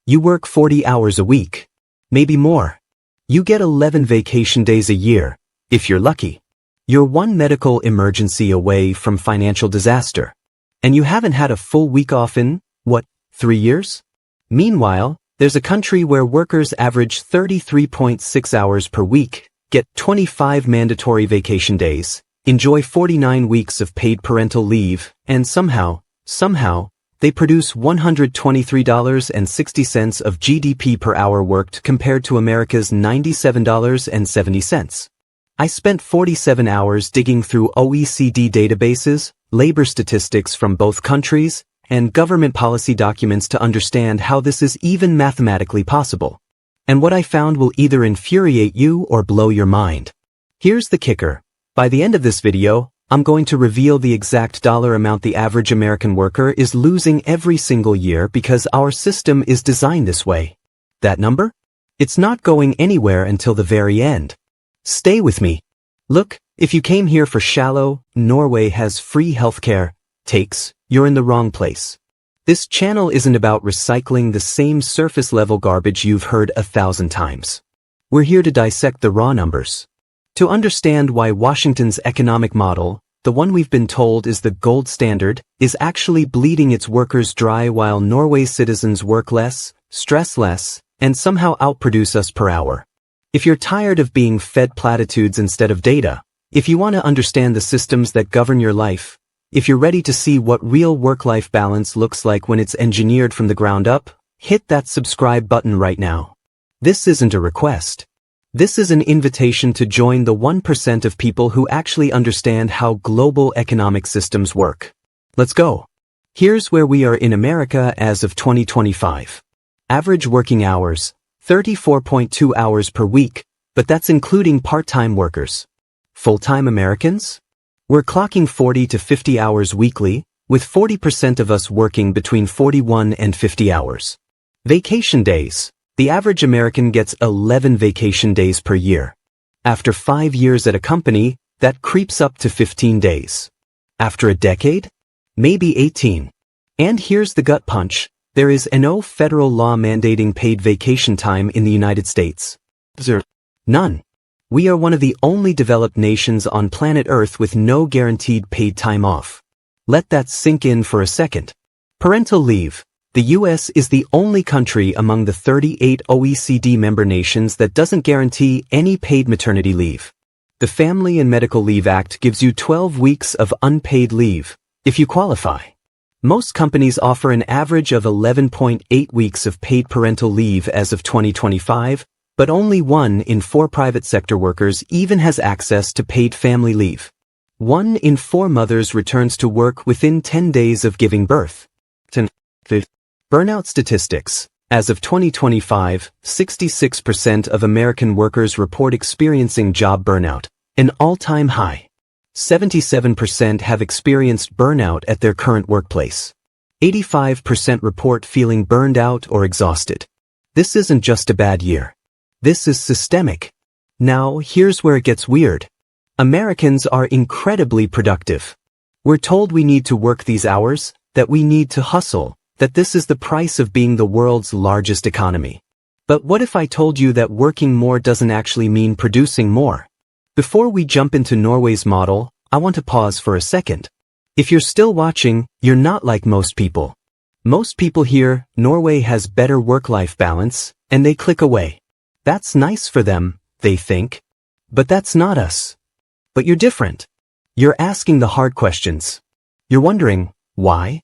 You work 40 hours a week. Maybe more. You get 11 vacation days a year, if you're lucky. You're one medical emergency away from financial disaster. And you haven't had a full week off in, 3 years? Meanwhile, there's a country where workers average 33.6 hours per week, get 25 mandatory vacation days, enjoy 49 weeks of paid parental leave, and somehow, they produce $123.60 of GDP per hour worked compared to America's $97.70. I spent 47 hours digging through OECD databases, labor statistics from both countries, and government policy documents to understand how this is even mathematically possible. And what I found will either infuriate you or blow your mind. Here's the kicker. By the end of this video, I'm going to reveal the exact dollar amount the average American worker is losing every single year because our system is designed this way. That number? It's not going anywhere until the very end. Stay with me. Look, if you came here for shallow, Norway has free healthcare takes, you're in the wrong place. This channel isn't about recycling the same surface-level garbage you've heard 1,000 times. We're here to dissect the raw numbers. To understand why Washington's economic model, the one we've been told is the gold standard, is actually bleeding its workers dry while Norway's citizens work less, stress less, and somehow outproduce us per hour. If you're tired of being fed platitudes instead of data, if you want to understand the systems that govern your life, if you're ready to see what real work-life balance looks like when it's engineered from the ground up, hit that subscribe button right now. This isn't a request. This is an invitation to join the 1% of people who actually understand how global economic systems work. Let's go. Here's where we are in America as of 2025. Average working hours, 34.2 hours per week, but that's including part-time workers. Full-time Americans? We're clocking 40 to 50 hours weekly, with 40% of us working between 41 and 50 hours. Vacation days. The average American gets 11 vacation days per year. After 5 years at a company, that creeps up to 15 days. After a decade? Maybe 18. And here's the gut punch. There is no federal law mandating paid vacation time in the United States. None. We are one of the only developed nations on planet Earth with no guaranteed paid time off. Let that sink in for a second. Parental leave. The U.S. is the only country among the 38 OECD member nations that doesn't guarantee any paid maternity leave. The Family and Medical Leave Act gives you 12 weeks of unpaid leave, if you qualify. Most companies offer an average of 11.8 weeks of paid parental leave as of 2025, but only 1 in 4 private sector workers even has access to paid family leave. 1 in 4 mothers returns to work within 10 days of giving birth. Burnout statistics. As of 2025, 66% of American workers report experiencing job burnout, an all-time high. 77% have experienced burnout at their current workplace. 85% report feeling burned out or exhausted. This isn't just a bad year. This is systemic. Now, here's where it gets weird. Americans are incredibly productive. We're told we need to work these hours, that we need to hustle, that this is the price of being the world's largest economy. But what if I told you that working more doesn't actually mean producing more? Before we jump into Norway's model, I want to pause for a second. If you're still watching, you're not like most people. Most people hear, Norway has better work-life balance, and they click away. That's nice for them, they think. But that's not us. But you're different. You're asking the hard questions. You're wondering, why?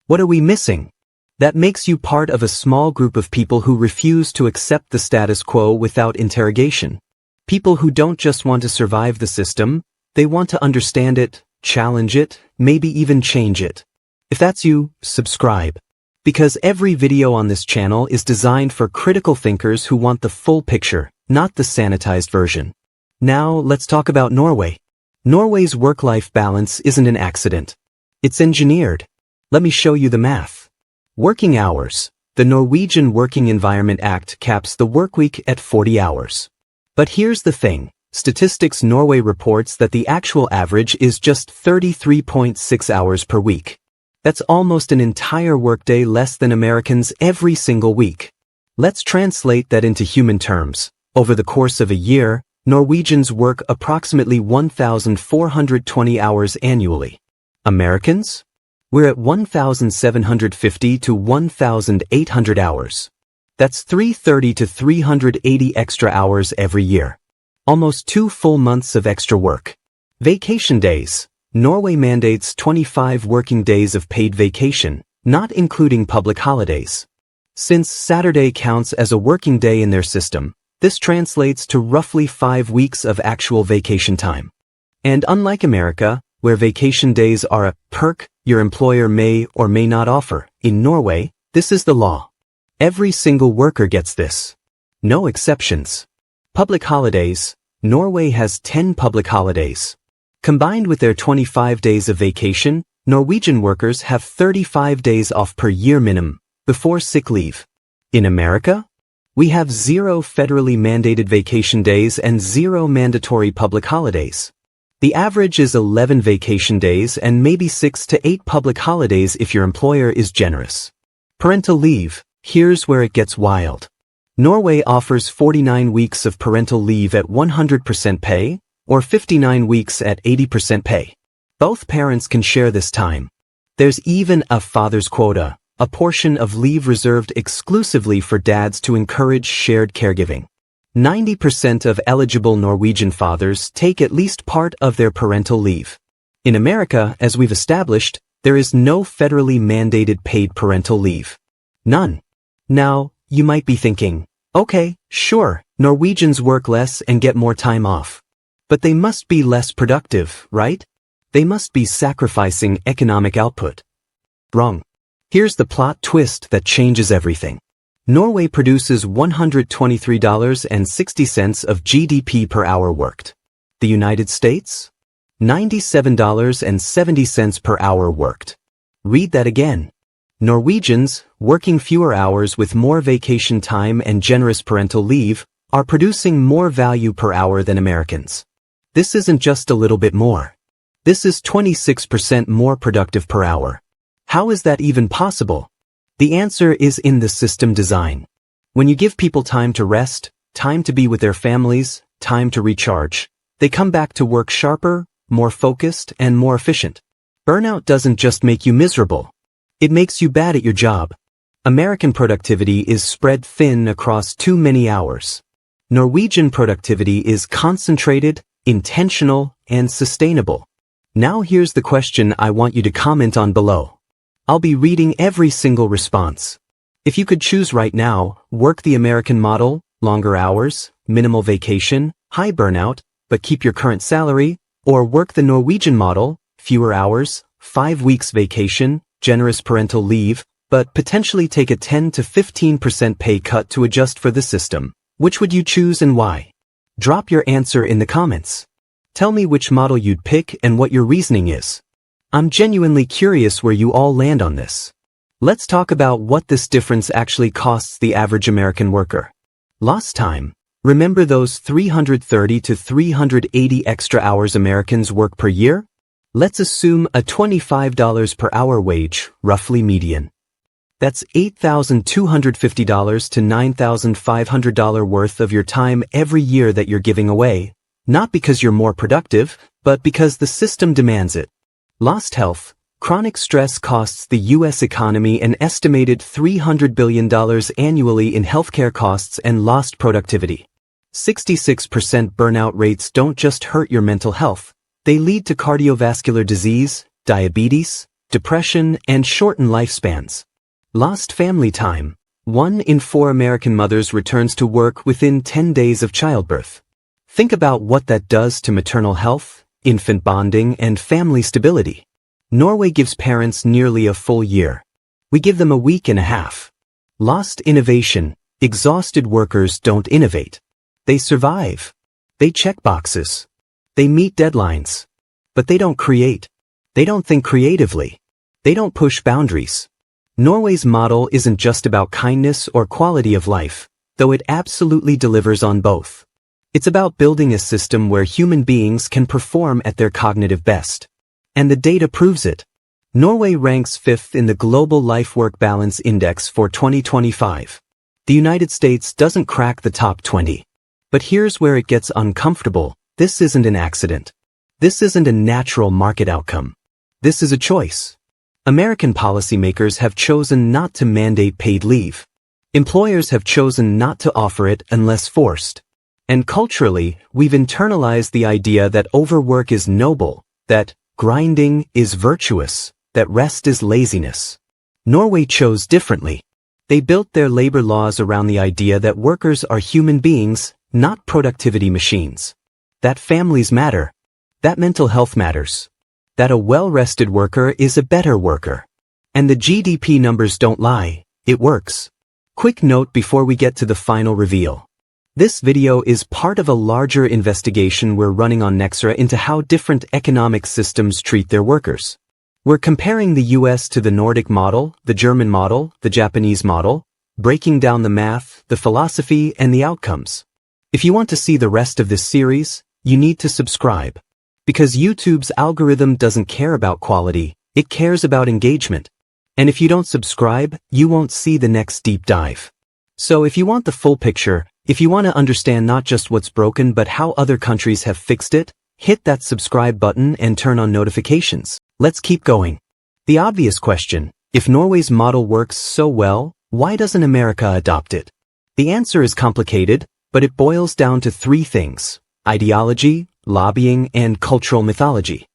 What are we missing? That makes you part of a small group of people who refuse to accept the status quo without interrogation. People who don't just want to survive the system, they want to understand it, challenge it, maybe even change it. If that's you, subscribe. Because every video on this channel is designed for critical thinkers who want the full picture, not the sanitized version. Now, let's talk about Norway. Norway's work-life balance isn't an accident. It's engineered. Let me show you the math. Working hours. The Norwegian Working Environment Act caps the workweek at 40 hours. But here's the thing. Statistics Norway reports that the actual average is just 33.6 hours per week. That's almost an entire workday less than Americans every single week. Let's translate that into human terms. Over the course of a year, Norwegians work approximately 1,420 hours annually. Americans? We're at 1,750 to 1,800 hours. That's 330 to 380 extra hours every year. Almost 2 full months of extra work. Vacation days. Norway mandates 25 working days of paid vacation, not including public holidays. Since Saturday counts as a working day in their system, this translates to roughly 5 weeks of actual vacation time. And unlike America, where vacation days are a perk your employer may or may not offer, in Norway, this is the law. Every single worker gets this. No exceptions. Public holidays. Norway has 10 public holidays. Combined with their 25 days of vacation, Norwegian workers have 35 days off per year minimum, before sick leave. In America, we have 0 federally mandated vacation days and 0 mandatory public holidays. The average is 11 vacation days and maybe 6 to 8 public holidays if your employer is generous. Parental leave. Here's where it gets wild. Norway offers 49 weeks of parental leave at 100% pay, or 59 weeks at 80% pay. Both parents can share this time. There's even a father's quota, a portion of leave reserved exclusively for dads to encourage shared caregiving. 90% of eligible Norwegian fathers take at least part of their parental leave. In America, as we've established, there is no federally mandated paid parental leave. None. Now, you might be thinking, okay, sure, Norwegians work less and get more time off. But they must be less productive, right? They must be sacrificing economic output. Wrong. Here's the plot twist that changes everything. Norway produces $123.60 of GDP per hour worked. The United States? $97.70 per hour worked. Read that again. Norwegians, working fewer hours with more vacation time and generous parental leave, are producing more value per hour than Americans. This isn't just a little bit more. This is 26% more productive per hour. How is that even possible? The answer is in the system design. When you give people time to rest, time to be with their families, time to recharge, they come back to work sharper, more focused, and more efficient. Burnout doesn't just make you miserable. It makes you bad at your job. American productivity is spread thin across too many hours. Norwegian productivity is concentrated, intentional, and sustainable. Now here's the question I want you to comment on below. I'll be reading every single response. If you could choose right now, work the American model, longer hours, minimal vacation, high burnout, but keep your current salary, or work the Norwegian model, fewer hours, 5 weeks vacation, generous parental leave, but potentially take a 10 to 15% pay cut to adjust for the system, which would you choose and why? Drop your answer in the comments. Tell me which model you'd pick and what your reasoning is. I'm genuinely curious where you all land on this. Let's talk about what this difference actually costs the average American worker. Lost time. Remember those 330 to 380 extra hours Americans work per year? Let's assume a $25 per hour wage, roughly median. That's $8,250 to $9,500 worth of your time every year that you're giving away, not because you're more productive, but because the system demands it. Lost health. Chronic stress costs the U.S. economy an estimated $300 billion annually in healthcare costs and lost productivity. 66% burnout rates don't just hurt your mental health, they lead to cardiovascular disease, diabetes, depression, and shortened lifespans. Lost family time. 1 in 4 American mothers returns to work within 10 days of childbirth. Think about what that does to maternal health, infant bonding, and family stability. Norway gives parents nearly a full year. We give them a week and a half. Lost innovation. Exhausted workers don't innovate. They survive. They check boxes. They meet deadlines. But they don't create. They don't think creatively. They don't push boundaries. Norway's model isn't just about kindness or quality of life, though it absolutely delivers on both. It's about building a system where human beings can perform at their cognitive best. And the data proves it. Norway ranks 5th in the Global Life-Work Balance Index for 2025. The United States doesn't crack the top 20. But here's where it gets uncomfortable. This isn't an accident. This isn't a natural market outcome. This is a choice. American policymakers have chosen not to mandate paid leave. Employers have chosen not to offer it unless forced. And culturally, we've internalized the idea that overwork is noble, that grinding is virtuous, that rest is laziness. Norway chose differently. They built their labor laws around the idea that workers are human beings, not productivity machines. That families matter. That mental health matters. That a well-rested worker is a better worker. And the GDP numbers don't lie, it works. Quick note before we get to the final reveal. This video is part of a larger investigation we're running on Nexra into how different economic systems treat their workers. We're comparing the US to the Nordic model, the German model, the Japanese model, breaking down the math, the philosophy, and the outcomes. If you want to see the rest of this series, you need to subscribe. Because YouTube's algorithm doesn't care about quality, it cares about engagement. And if you don't subscribe, you won't see the next deep dive. So if you want the full picture, if you want to understand not just what's broken but how other countries have fixed it, hit that subscribe button and turn on notifications. Let's keep going. The obvious question, if Norway's model works so well, why doesn't America adopt it? The answer is complicated, but it boils down to three things: ideology, lobbying, and cultural mythology.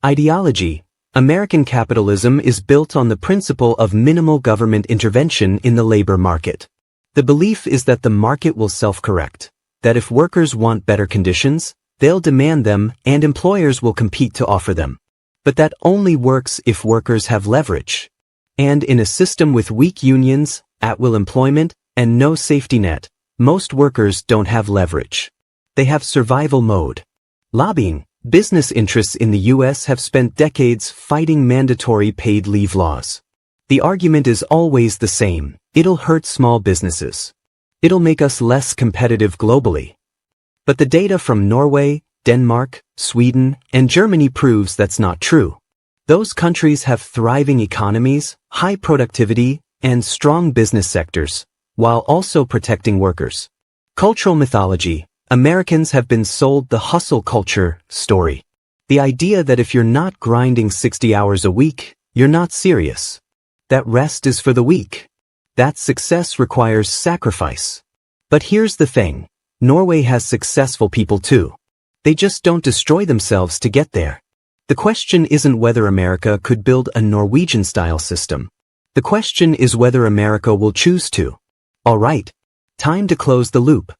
Ideology. American capitalism is built on the principle of minimal government intervention in the labor market. The belief is that the market will self-correct, that if workers want better conditions, they'll demand them and employers will compete to offer them. But that only works if workers have leverage. And in a system with weak unions, at-will employment, and no safety net, most workers don't have leverage. They have survival mode. Lobbying. Business interests in the US have spent decades fighting mandatory paid leave laws. The argument is always the same: it'll hurt small businesses. It'll make us less competitive globally. But the data from Norway, Denmark, Sweden, and Germany proves that's not true. Those countries have thriving economies, high productivity, and strong business sectors, while also protecting workers. Cultural mythology. Americans have been sold the hustle culture story. The idea that if you're not grinding 60 hours a week, you're not serious. That rest is for the weak. That success requires sacrifice. But here's the thing. Norway has successful people too. They just don't destroy themselves to get there. The question isn't whether America could build a Norwegian-style system. The question is whether America will choose to. All right. Time to close the loop.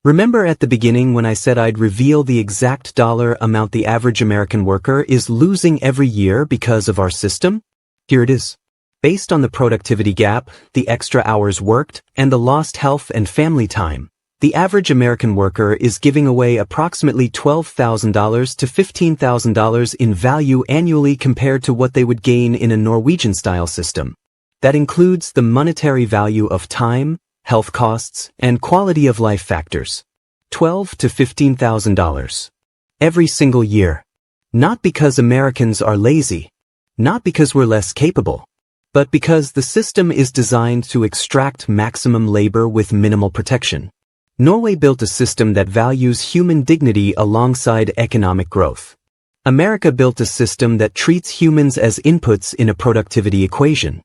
Remember at the beginning when I said I'd reveal the exact dollar amount the average American worker is losing every year because of our system? Here it is. Based on the productivity gap, the extra hours worked, and the lost health and family time, the average American worker is giving away approximately $12,000 to $15,000 in value annually compared to what they would gain in a Norwegian-style system. That includes the monetary value of time, health costs, and quality of life factors. $12,000 to $15,000. Every single year. Not because Americans are lazy. Not because we're less capable. But because the system is designed to extract maximum labor with minimal protection. Norway built a system that values human dignity alongside economic growth. America built a system that treats humans as inputs in a productivity equation.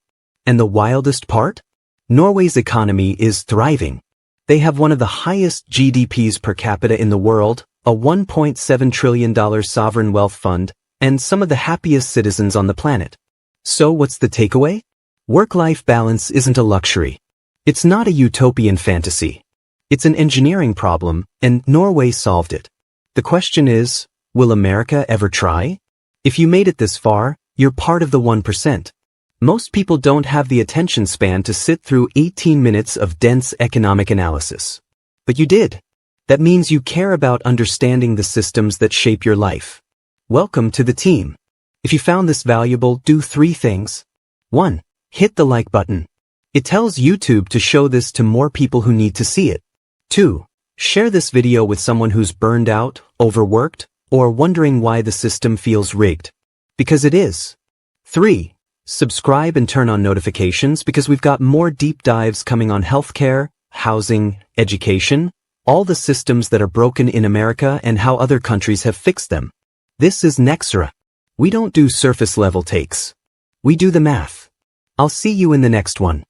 And the wildest part? Norway's economy is thriving. They have one of the highest GDPs per capita in the world, a $1.7 trillion sovereign wealth fund, and some of the happiest citizens on the planet. So what's the takeaway? Work-life balance isn't a luxury. It's not a utopian fantasy. It's an engineering problem, and Norway solved it. The question is, will America ever try? If you made it this far, you're part of the 1%. Most people don't have the attention span to sit through 18 minutes of dense economic analysis. But you did. That means you care about understanding the systems that shape your life. Welcome to the team. If you found this valuable, do 3 things. 1. Hit the like button. It tells YouTube to show this to more people who need to see it. 2. Share this video with someone who's burned out, overworked, or wondering why the system feels rigged. Because it is. 3. Subscribe and turn on notifications because we've got more deep dives coming on healthcare, housing, education, all the systems that are broken in America and how other countries have fixed them. This is Nexera. We don't do surface level takes. We do the math. I'll see you in the next one.